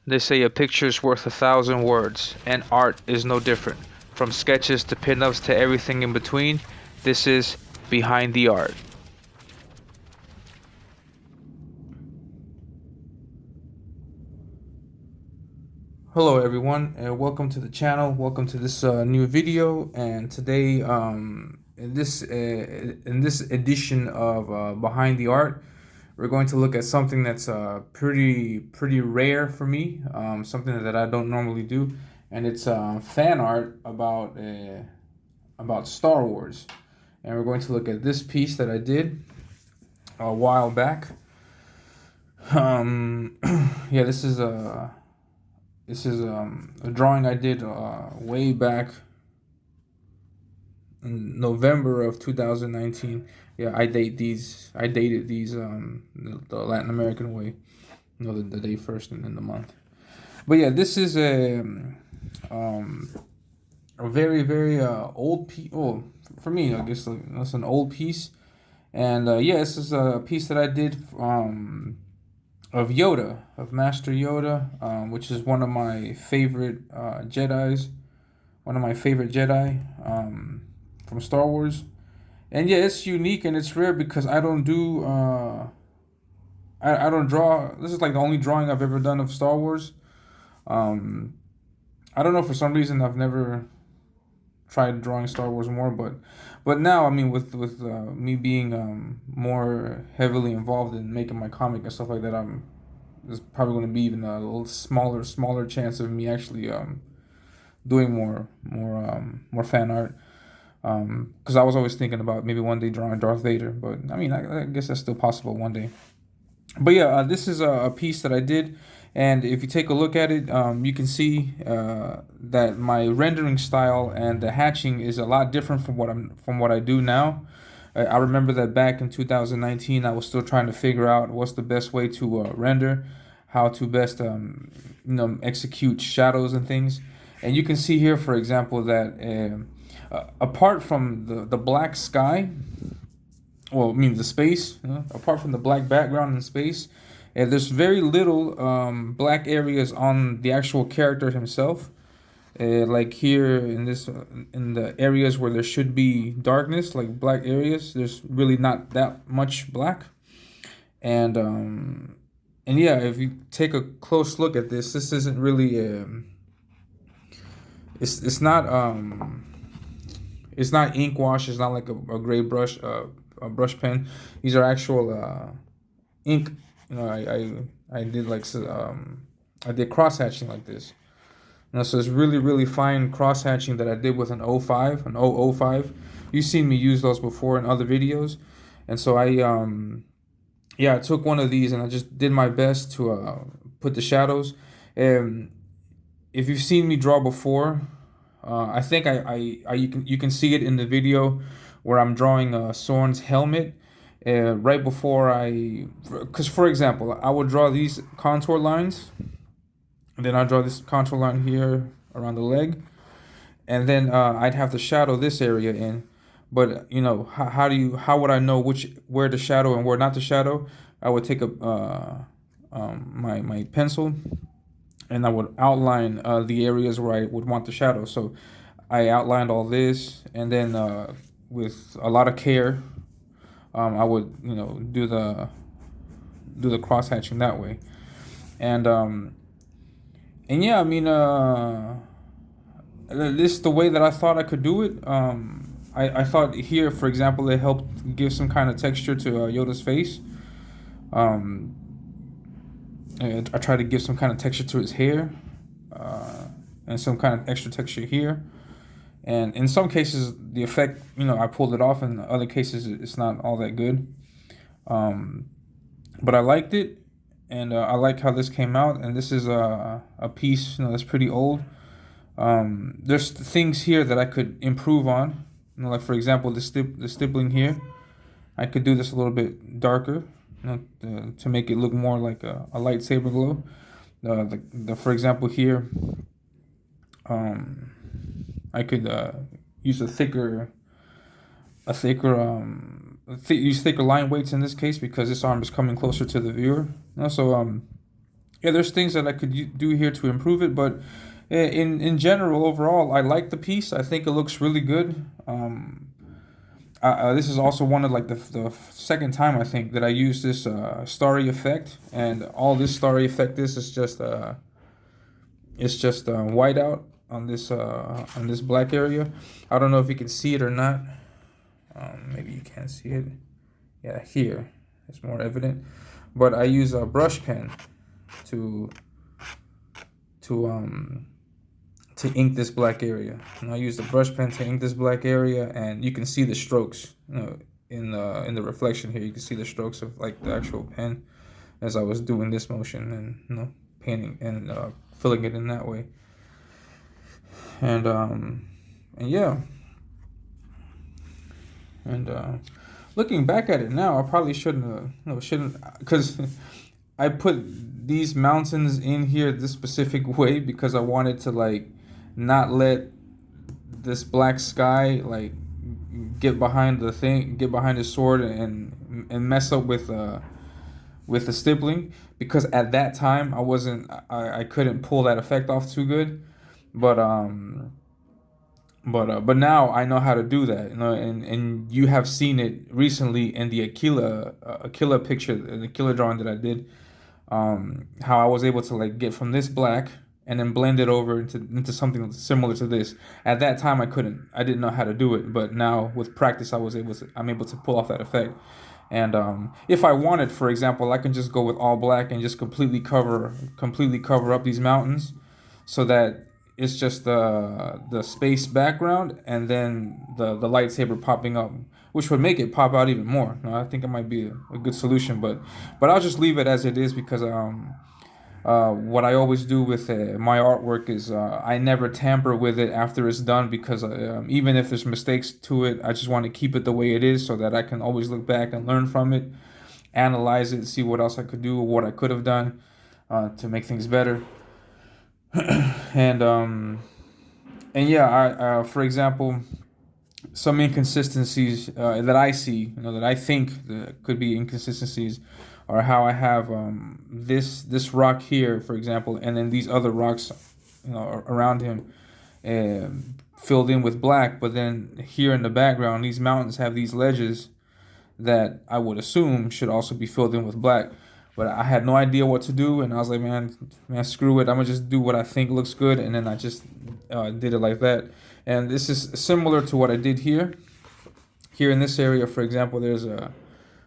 They say a picture's worth 1,000 words, and art is no different. From sketches to pinups to everything in between, this is Behind the Art. Hello everyone, and welcome to the channel. Welcome to this new video. And today, in this edition of Behind the Art, we're going to look at something that's pretty rare for me. Something that I don't normally do, and it's fan art about Star Wars. And we're going to look at this piece that I did a while back. Yeah, this is a drawing I did way back in November of 2019. Yeah, I dated these the Latin American way. The day first and then the month. But yeah, this is a very old piece. Oh, for me, I guess that's an old piece. And yeah, this is a piece that I did of Yoda, of Master Yoda, which is one of my favorite Jedi's, one of my favorite Jedi from Star Wars. And yeah, it's unique and it's rare because I don't do, I don't draw. This is like the only drawing I've ever done of Star Wars. Um, I don't know, for some reason I've never tried drawing Star Wars more, but now, I mean, with me being more heavily involved in making my comic and stuff like that, there's probably going to be even a little smaller chance of me actually doing more fan art. Because I was always thinking about maybe one day drawing Darth Vader, but I mean, I guess that's still possible one day. But yeah, this is a piece that I did, and if you take a look at it, you can see that my rendering style and the hatching is a lot different from what I do now. I remember that back in 2019, I was still trying to figure out what's the best way to render, how to best execute shadows and things. And you can see here, for example, that apart from the black sky, well, I mean the space, apart from the black background in space, there's very little black areas on the actual character himself. Like here in this in the areas where there should be darkness, like black areas, there's really not that much black. And yeah, if you take a close look at this isn't really it's not it's not ink wash. It's not like a gray brush, a brush pen. These are actual ink. You know, I did like I did cross hatching like this. You know, so it's really fine cross hatching that I did with an O5, an 005. You've seen me use those before in other videos, and so I took one of these and I just did my best to put the shadows. And if you've seen me draw before, I think you can see it in the video where I'm drawing Soren's helmet. Right before because for example, I would draw these contour lines, and then I draw this contour line here around the leg, and then I'd have to shadow this area in. But you know, how would I know where to shadow and where not to shadow? I would take my pencil, and I would outline the areas where I would want the shadow. So I outlined all this, and then with a lot of care, I would do the cross hatching that way, and yeah, I mean, this the way that I thought I could do it. I thought here, for example, it helped give some kind of texture to Yoda's face. Um, and I tried to give some kind of texture to his hair, and some kind of extra texture here. And in some cases, the effect, I pulled it off. In other cases, it's not all that good. Um, but I liked it, and I like how this came out. And this is a piece, that's pretty old. There's things here that I could improve on. Like for example, the stippling here. I could do this a little bit darker, to make it look more like a lightsaber glow. For example here, um, I could use use thicker line weights in this case because this arm is coming closer to the viewer. So yeah, there's things that I could do here to improve it, but in general, overall, I like the piece. I think it looks really good. This is also one of like the second time I think that I use this starry effect, and all this starry effect is just it's just whiteout on this black area. I don't know if you can see it or not. Maybe you can't see it. Yeah, here it's more evident. But I use a brush pen to to um to ink this black area. And I use the brush pen to ink this black area, and you can see the strokes. In the reflection here, you can see the strokes of like the actual pen as I was doing this motion, and painting and filling it in that way. And yeah, and looking back at it now, I probably shouldn't, because I put these mountains in here this specific way because I wanted to like not let this black sky like get behind the sword and mess up with the stippling, because at that time I couldn't pull that effect off too good, but but now I know how to do that, and you have seen it recently in the Aquila picture, the Aquila drawing that I did, how I was able to like get from this black and then blend it over into something similar to this. At that time, I didn't know how to do it, but now with practice, I'm able to pull off that effect. And if I wanted, for example, I can just go with all black and just completely cover up these mountains, so that it's just the space background and then the lightsaber popping up, which would make it pop out even more. I think it might be a good solution, but I'll just leave it as it is, because what I always do with my artwork is I never tamper with it after it's done, because even if there's mistakes to it, I just want to keep it the way it is, so that I can always look back and learn from it, analyze it, see what else I could do, what I could have done to make things better. and and yeah, I for example, some inconsistencies that I see, that I think that could be inconsistencies, are how I have this rock here, for example, and then these other rocks, around him, filled in with black. But then here in the background, these mountains have these ledges that I would assume should also be filled in with black. But I had no idea what to do, and I was like, man, screw it. I'm gonna just do what I think looks good, and then I just did it like that. And this is similar to what I did here. Here in this area, for example, there's a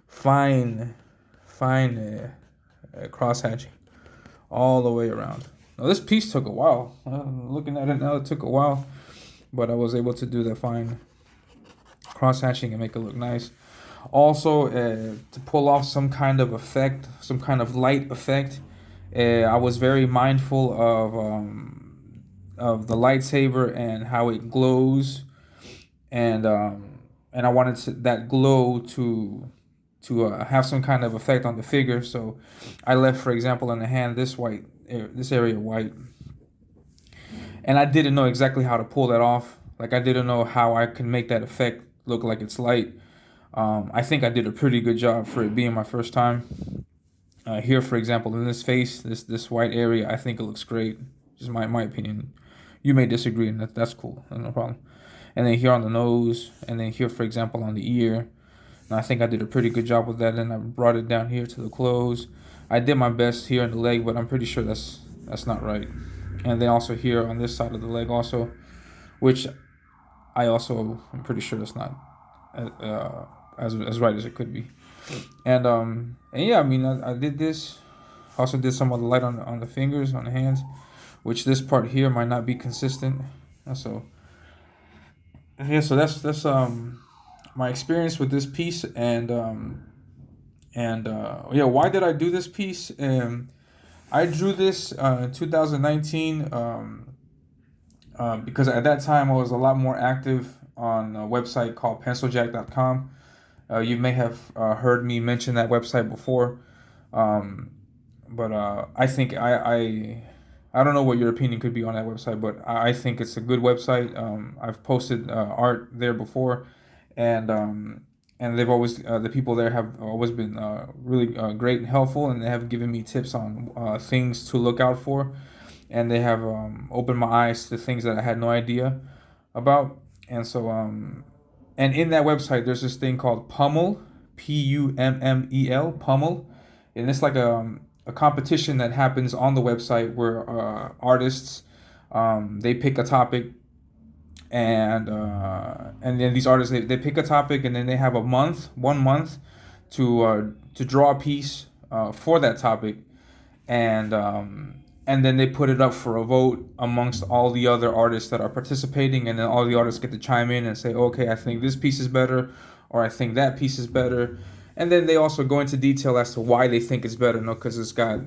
fine cross hatching all the way around. Now this piece took a while. Looking at it now, it took a while, but I was able to do the fine cross hatching and make it look nice. Also, to pull off some kind of effect, some kind of light effect, I was very mindful of the lightsaber and how it glows, and I wanted that glow to have some kind of effect on the figure. So I left, for example, in the hand this area white, and I didn't know exactly how to pull that off. Like, I didn't know how I could make that effect look like it's light. I think I did a pretty good job for it being my first time. Here, for example, in this face, this white area, I think it looks great. Just my opinion. You may disagree, and that's cool. No problem. And then here on the nose, and then here, for example, on the ear. And I think I did a pretty good job with that. And I brought it down here to the clothes. I did my best here in the leg, but I'm pretty sure that's not right. And then also here on this side of the leg also, which I'm pretty sure that's not as right as it could be. And yeah, I mean, I did this. Also did some of the light on the fingers, on the hands, which this part here might not be consistent. So yeah, so that's my experience with this piece, and yeah, why did I do this piece? I drew this in 2019, because at that time I was a lot more active on a website called penciljack.com. You may have heard me mention that website before, but I think I don't know what your opinion could be on that website, but I think it's a good website. I've posted art there before, and and they've always the people there have always been really great and helpful, and they have given me tips on things to look out for, and they have opened my eyes to things that I had no idea about. And so and in that website there's this thing called Pummel, Pummel, Pummel, and it's like a competition that happens on the website where artists they pick a topic, and then these artists they pick a topic, and then they have 1 month to draw a piece for that topic, and then they put it up for a vote amongst all the other artists that are participating, and then all the artists get to chime in and say, okay, I think this piece is better, or I think that piece is better, and then they also go into detail as to why they think it's better. No, because it's got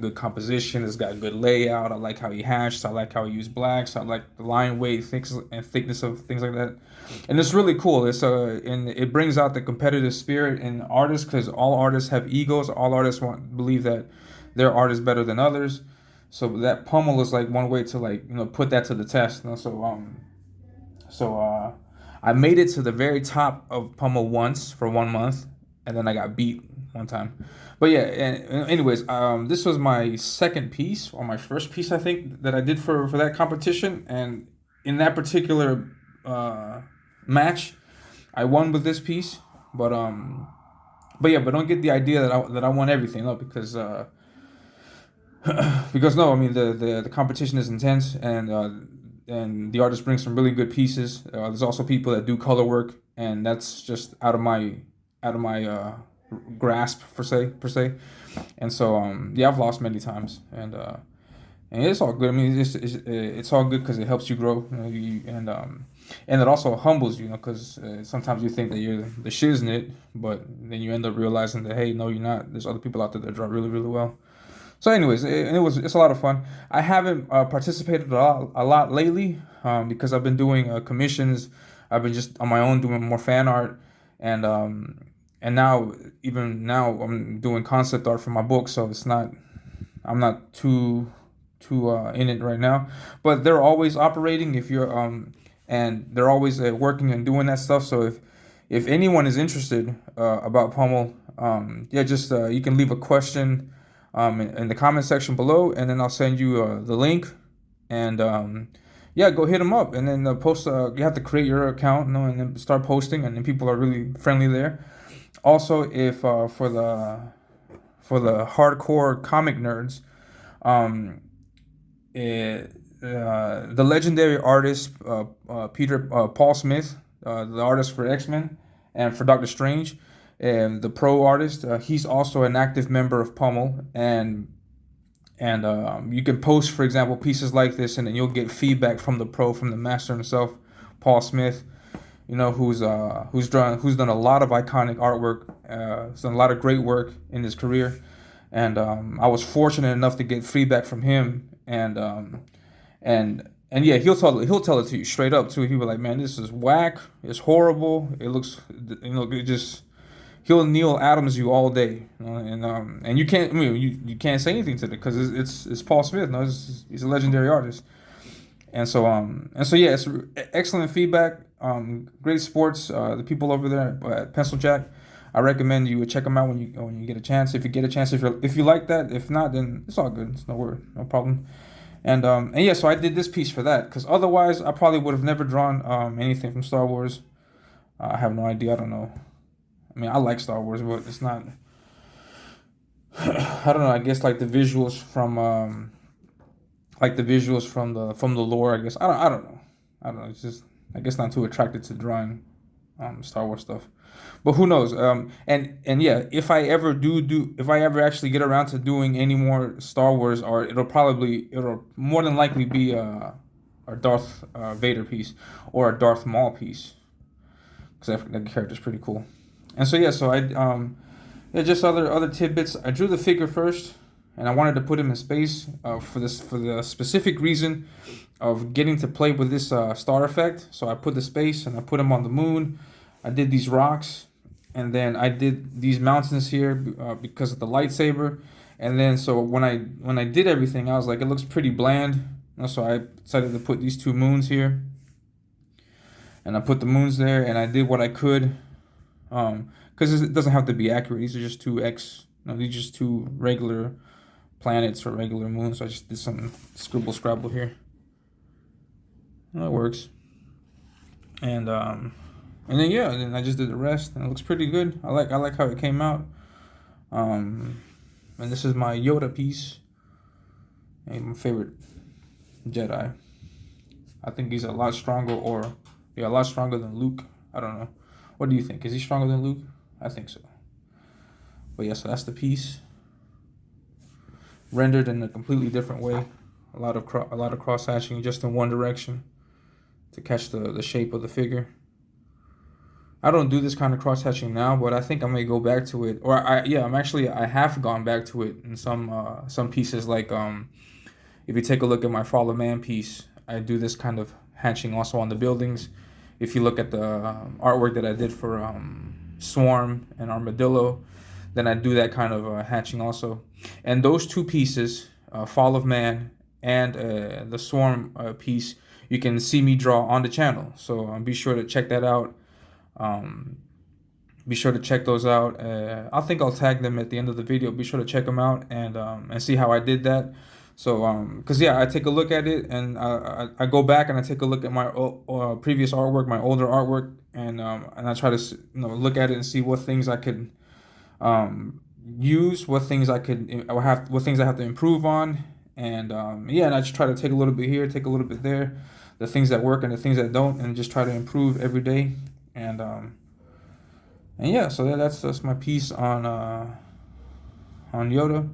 good composition, it's got good layout. I like how he hashed. I like how he used blacks. I like the line weight, thickness of things like that, and it's really cool. And it brings out the competitive spirit in artists, because all artists have egos. All artists believe that their art is better than others. So that pummel is like one way to, like, put that to the test. So I made it to the very top of Pummel once for 1 month, and then I got beat one time. But yeah, and anyways, this was my second piece, or my first piece, I think, that I did for that competition. And in that particular match, I won with this piece. But yeah, but don't get the idea that I won everything, no, because no, I mean the competition is intense, and the artist brings some really good pieces. There's also people that do color work, and that's just out of my grasp per se. And so yeah, I've lost many times, and it's all good. I mean, it's all good because it helps you grow, and it also humbles you, because sometimes you think that you're the shiznit, but then you end up realizing that, hey, no, you're not. There's other people out there that draw really really well. So, anyways, it's a lot of fun. I haven't participated a lot lately, because I've been doing commissions. I've been just on my own doing more fan art, and now, even now, I'm doing concept art for my book. So I'm not too in it right now, but they're always operating if you're and they're always working and doing that stuff. So if anyone is interested about Pummel, yeah, just you can leave a question in the comment section below, and then I'll send you the link, and yeah, go hit them up, and then post. You have to create your account, and then start posting, and then people are really friendly there. Also, if for the hardcore comic nerds, um, the legendary artist Paul Smith, the artist for X-Men and for Doctor Strange, and the pro artist, he's also an active member of Pummel, and you can post, for example, pieces like this, and then you'll get feedback from the master himself, Paul Smith. Who's done a lot of iconic artwork, has done a lot of great work in his career, and I was fortunate enough to get feedback from him, and yeah, he'll tell it to you straight up too. He'll be like, man, this is whack, it's horrible, it looks, it just, he'll Neil Adams you all day, and you can't, I mean, you can't say anything to it, because it's Paul Smith, no, he's a legendary artist. And so yeah, it's excellent feedback. Great sports. The people over there at Pencil Jack, I recommend you check them out when you get a chance. If you get a chance, if you like that. If not, then it's all good. It's no worry, no problem. And yeah, so I did this piece for that, because otherwise I probably would have never drawn anything from Star Wars. I have no idea. I don't know. I mean, I like Star Wars, but it's not. I don't know. I guess like the visuals from the lore. I guess I don't know. I don't know. It's just, I guess, not too attracted to drawing Star Wars stuff. But who knows? And yeah, if I ever actually get around to doing any more Star Wars art, it'll more than likely be a Darth Vader piece, or a Darth Maul piece, because that character's pretty cool. And so yeah, so I yeah, just other tidbits. I drew the figure first, and I wanted to put him in space for the specific reason of getting to play with this star effect. So I put the space, and I put him on the moon. I did these rocks, and then I did these mountains here because of the lightsaber. And then so when I did everything, I was like, it looks pretty bland. So I decided to put these two moons here, and I put the moons there, and I did what I could Because it doesn't have to be accurate. These are just two X. No, these are just two regular planets or regular moons. So I just did some scribble scrabble here. That works. And then yeah, then I just did the rest, and it looks pretty good. I like how it came out. Um, and this is my Yoda piece. And my favorite Jedi. I think he's a lot stronger, or yeah, a lot stronger than Luke. I don't know. What do you think? Is he stronger than Luke? I think so. But yeah, so that's the piece. Rendered in a completely different way. A lot of cross hatching just in one direction to catch the shape of the figure. I don't do this kind of cross hatching now, but I think I may go back to it. Or I have gone back to it in some pieces. Like if you take a look at my Fall of Man piece, I do this kind of hatching also on the buildings. If you look at the artwork that I did for Swarm and Armadillo, then I do that kind of hatching also. And those two pieces, Fall of Man and the Swarm piece, you can see me draw on the channel. So be sure to check that out. Be sure to check those out. I think I'll tag them at the end of the video. Be sure to check them out and see how I did that. So because yeah, I take a look at it and I go back and I take a look at my previous artwork, my older artwork, and I try to look at it and see what things I could use, what things I have to improve on, and and I just try to take a little bit here, take a little bit there, the things that work and the things that don't, and just try to improve every day. And yeah, so that's my piece on Yoda,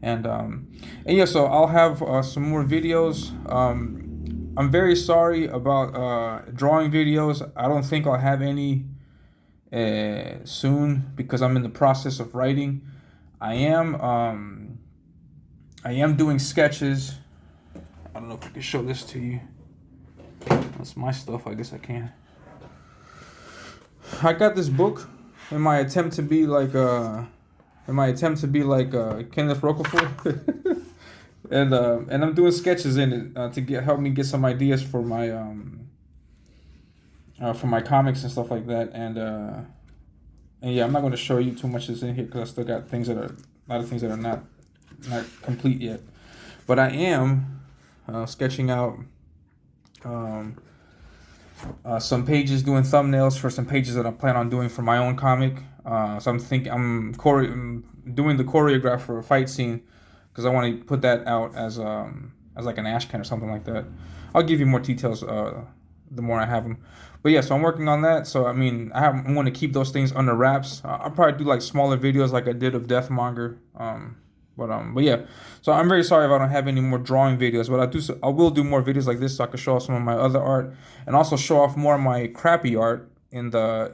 and yeah, so I'll have some more videos. I'm very sorry about drawing videos. I don't think I'll have any soon because I'm in the process of writing. I am doing sketches. I don't know if I can show this to you. That's my stuff. I guess I can. I got this book in my attempt to be like Kenneth Roquefort, and I'm doing sketches in it to help me get some ideas for my comics and stuff like that. And yeah, I'm not going to show you too much that's in here because I still got a lot of things that are not complete yet. But I am sketching out some pages, doing thumbnails for some pages that I plan on doing for my own comic. So I'm doing the choreograph for a fight scene because I want to put that out as like an ashcan or something like that. I'll give you more details the more I have them. But yeah, so I'm working on that. So I mean, I want to keep those things under wraps. I'll probably do like smaller videos like I did of Deathmonger. But yeah, so I'm very sorry if I don't have any more drawing videos, but I will do more videos like this so I can show off some of my other art and also show off more of my crappy art in the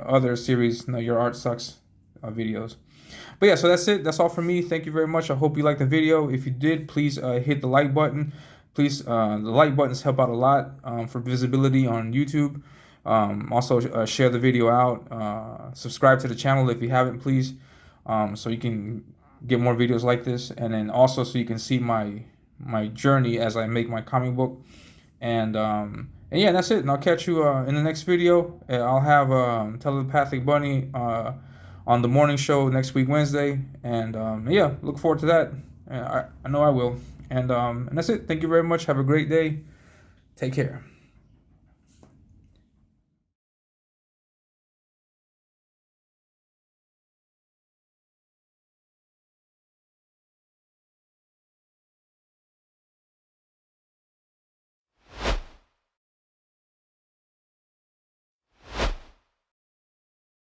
other series, Your Art Sucks videos. But yeah, so that's it. That's all from me. Thank you very much. I hope you liked the video. If you did, please hit the like button. Please, the like buttons help out a lot for visibility on YouTube. Also, share the video out. Subscribe to the channel if you haven't, please, so you can get more videos like this, and then also so you can see my journey as I make my comic book. And yeah, that's it. And I'll catch you in the next video. I'll have Telepathic Bunny on the morning show next week, Wednesday. And yeah, look forward to that. I know I will. And that's it. Thank you very much. Have a great day. Take care.